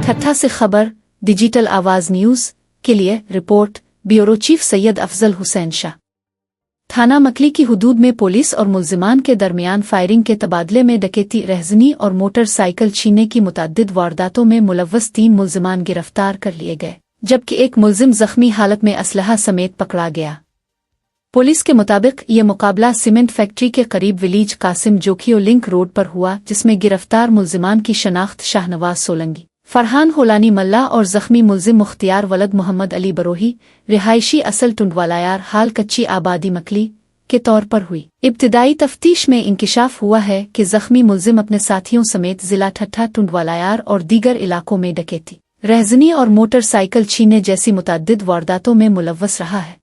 ठट्ठा से खबर डिजिटल आवाज न्यूज के लिए report bureau chief Syed Afzal Hussain Shah. थाना मकली की हुदूद में पुलिस और मुल्जिमान के दरमियान फायरिंग के तबादले में डकैती, रहजनी और मोटरसाइकिल छीनने की मुतअद्दिद वारदातों में मुलव्वस 3 मुल्जिमान गिरफ्तार कर लिए गए, जबकि एक मुल्जिम जख्मी हालत में असलहा समेत पकड़ा गया। पुलिस के मुताबिक ये मुकाबला सीमेंट फैक्ट्री के करीब villis Qasim Jokhio link road पर हुआ, जिसमें गिरफ्तार मुल्जिमान की शनाख्त शाहनवाज सोलंगी, फरहान होलानी मल्ला और जख्मी मुल्जिम मुख्तियार वलद मोहम्मद अली बरोही, रिहायशी असल टुंडवालायार हाल कच्ची आबादी मकली के तौर पर हुई। इब्तिदाई तफ्तीश में इंकिशाफ हुआ है कि जख्मी मुल्जिम अपने साथियों समेत जिला ठट्ठा, टुंडवालायार और दीगर इलाकों में डकैती, रहजनी और मोटरसाइकिल छीनने जैसी मुतअद्दिद वारदातों में मुलव्वस रहा है।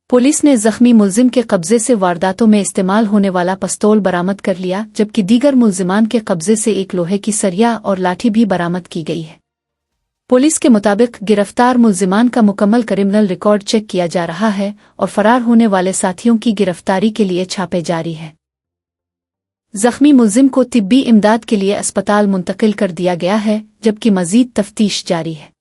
पुलिस ने जख्मी मुल्जिम के कब्जे से वारदातों में इस्तेमाल होने वाला पिस्तौल बरामद कर लिया, जबकि दीगर मुल्जिमान के कब्जे से एक लोहे की सरिया और लाठी भी बरामद की गई है। पुलिस के मुताबिक गिरफ्तार मुल्जिमान का मुकम्मल क्रिमिनल रिकॉर्ड चेक किया जा रहा है और फरार होने वाले साथियों की गिरफ्तारी के लिए छापे जारी हैं। जख्मी मुल्जिम को तिब्बी इमदाद के लिए अस्पताल मुंतकिल कर दिया गया है, जबकि मजीद तफ्तीश जारी है।